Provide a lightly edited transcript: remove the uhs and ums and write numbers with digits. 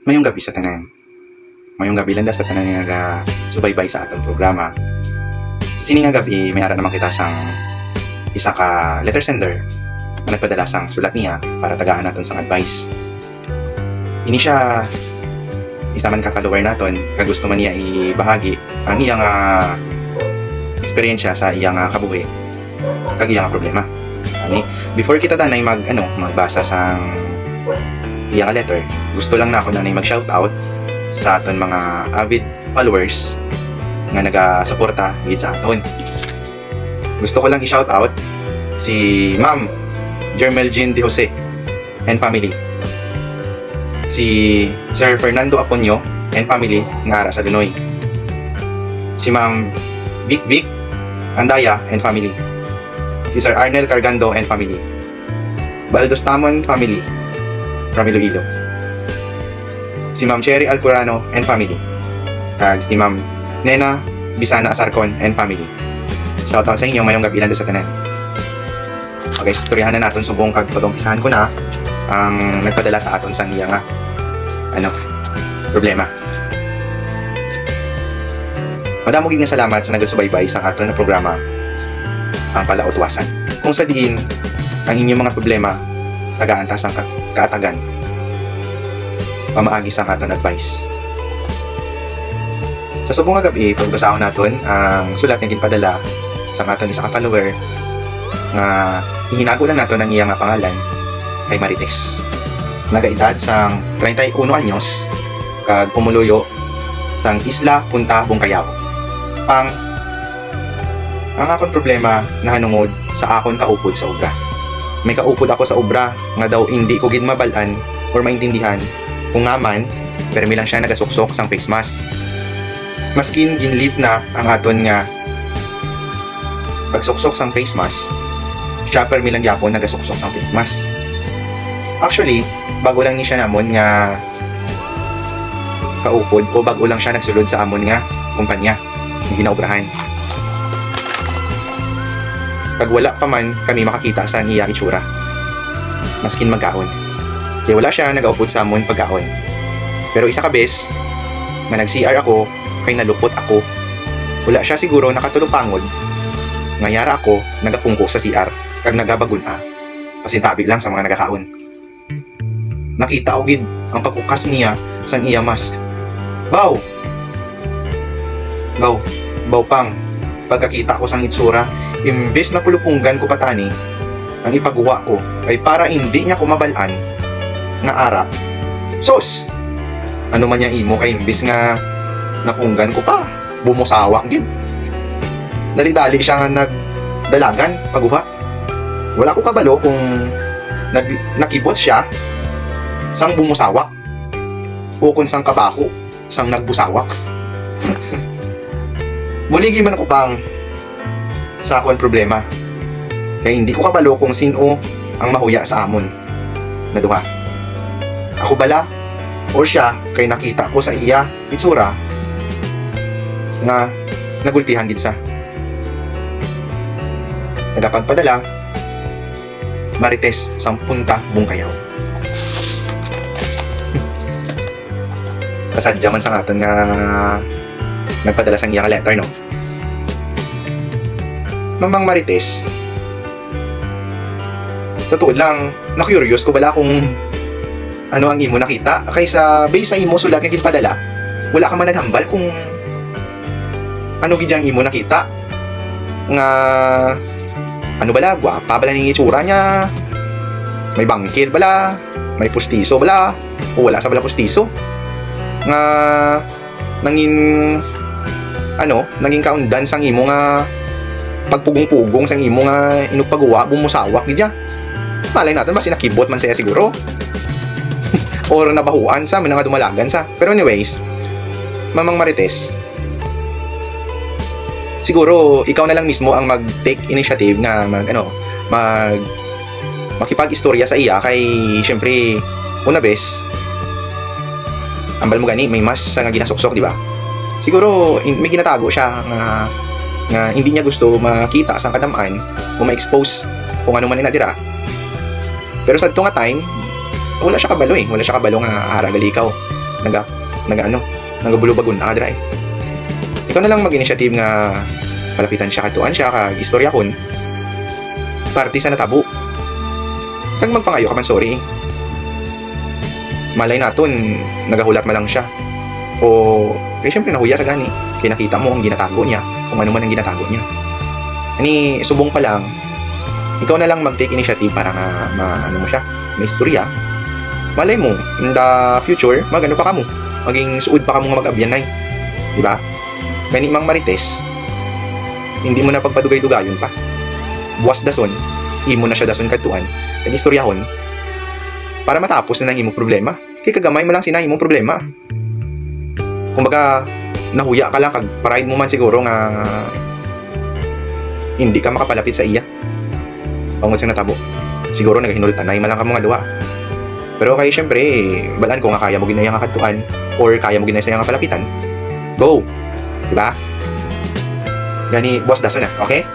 Mayong gabi sa tanan. Mayong gabi lang sa tanan nga subaybay sa atong programa. Sa sini nga gabi, may ara naman kita sang isa ka letter sender na nagpadala sang sulat niya para tagahan naton sang advice. Ini siya isa man ka-follower naton, kag gusto man niya ibahagi ang iyang eksperyensya sa iyang kabuhi kag iyang problema. Ani, before kita tanay magbasa sang iyang letter, gusto lang na ako na mag-shoutout sa aton mga avid followers nga naga-suporta gid sa aton. Gusto ko lang i-shoutout si Ma'am Jermel Jean De Jose and family, si Sir Fernando Aponyo and family nga ara sa Lunoy, si Ma'am Vic Vic Andaya and family, si Sir Arnel Cargando and family, Baldos Tamon family from Iloilo, si Ma'am Cherry Alcurano and family, at si Ma'am Nena Bisana Asarcon and family. Shoutout sa inyo, mayong gabi lang sa tanan. Okay, istoryahan na natin subong kag pag-umpisahan ko na ang nagpadala sa aton sa iya nga problema. Madamo gid nga salamat sa nagsubaybay sa aton na programa ang palautwasan. Kung sa diin ang inyong mga problema tagaantas ang kaatagan, pamaagi sa aton advice. Sa subong nga gabi, pag-usahon naton ang sulat nga ginpadala sa aton isa ka follower nga ihinago lang naton ang iyang pangalan kay Marites. Nagaedad sang 31 anyos kag pumuluyo sang Isla Punta Bungkayaw. Ang akong problema nahanungod sa akon kaupod sa obra. May kaupod ako sa obra nga daw hindi ko gid mabalaan or maintindihan kung nga man permi lang siya nagasuksok sang face mask. Maskin ginleave na ang aton nga pagsuksok sang face mask, siya permi lang gyapon nagasuksok sang face mask. Actually, bago lang ni siya namon nga kaupod o bago lang siya nagsulod sa amon nga kumpanya nga ginaobrahan. Pag wala pa man kami makakita sa iya itsura, maskin magkaon. Kaya wala siya nagaupod sa amon pagkaon. Pero isa ka bes nga nag-CR ako kay nalupot ako. Wala siya siguro nakatulupangod. Ngayara ako nagapungko sa CR kag nagabagun-a. Pasintabi lang sa mga nagakaon. Nakita ko gid ang pagkukas niya sang iya mask. Baw pang pagkakita ko sang itsura, imbes na pulupunggan ko patani, ang ipagawa ko ay para hindi niya kumabalaan nga ara. Sos! Ano man yang imo kay imbes nga napunggan ko pa, bumusawak gid. Dali-dali siya nga nagdalagan paguha. Wala ko kabalo kung nakibot siya sang bumusawak o kung sang kabaho sang nagbusawak. Buligi man ako pang sa akong problema. Kaya hindi ko kabalo kung sino ang mahuya sa amon na duha. Ako bala or siya kay nakita ko sa iya itsura nga nagulpihan gid sa nagapagpadala Marites sang Punta Bungkayaw. Kasadya man sa aton nga nagpadala sang iyang letter, no? Mamang Marites, sa tuod lang na-curious ko bala kung ano ang imo nakita kaysa base sa imo sulat nga ginpadala. Wala ka man naghambal kung ano gid ang imo nakita nga ano bala, gwapa bala ning itsura niya, may bangkil bala, may pustiso bala o wala sa bala pustiso nga nanging kaundan sang imo nga pagpugong-pugong sang imo nga inugpagawa bumusawak gid ya. Malay natin ba sinakibot man saya siguro or nabahuan sa mga dumalagan sa. Pero anyways, Mamang Marites, siguro ikaw na lang mismo ang mag-take initiative nga makipag-istorya sa iya kay syempre una bes ambal mo gani may mas sa nga ginasuksok, di ba? Siguro may ginatago siya nga hindi niya gusto makita sa kadamaan o ma-expose kung ano man inadira. Pero sa ito nga time, wala siya kabalo nga aragal ikaw. nagabulubagon na adra eh. Ikaw na lang mag-initiative nga palapitan siya katuan siya kag istorya kon party sa natabo. Kag magpangayo ka man sorry. Malay naton nagahulat man lang siya. O kay syempre nahuya ka gani. Kaya nakita mo ang ginatago niya, kung ano man ang ginatago niya. Ani subong pa lang, ikaw na lang mag-take initiative para nga ano mo siya, may istorya. Malay mo, in the future, magano pa kamo. Maging suod pa kamo nga mag-abyanay. Di ba? Gani mang marites, hindi mo na pagpadugay-dugayon pa. Buwas dason, imo na siya dason katuan, kag istoryahon, para matapos na nang imong problema. Kay kagamay mo lang sina imong problema. Kumbaga, nahuya ka lang kag pride mo man siguro nga hindi ka makapalapit sa iya. Pangod sa natabo. Siguro nagahinultanay man lang ka mga duwa. Pero kay syempre, balaan ko nga kaya mo ginaya nga katuan or kaya mo ginaya sa nga palapitan. Go! Diba? Gani, boss dason na, okay?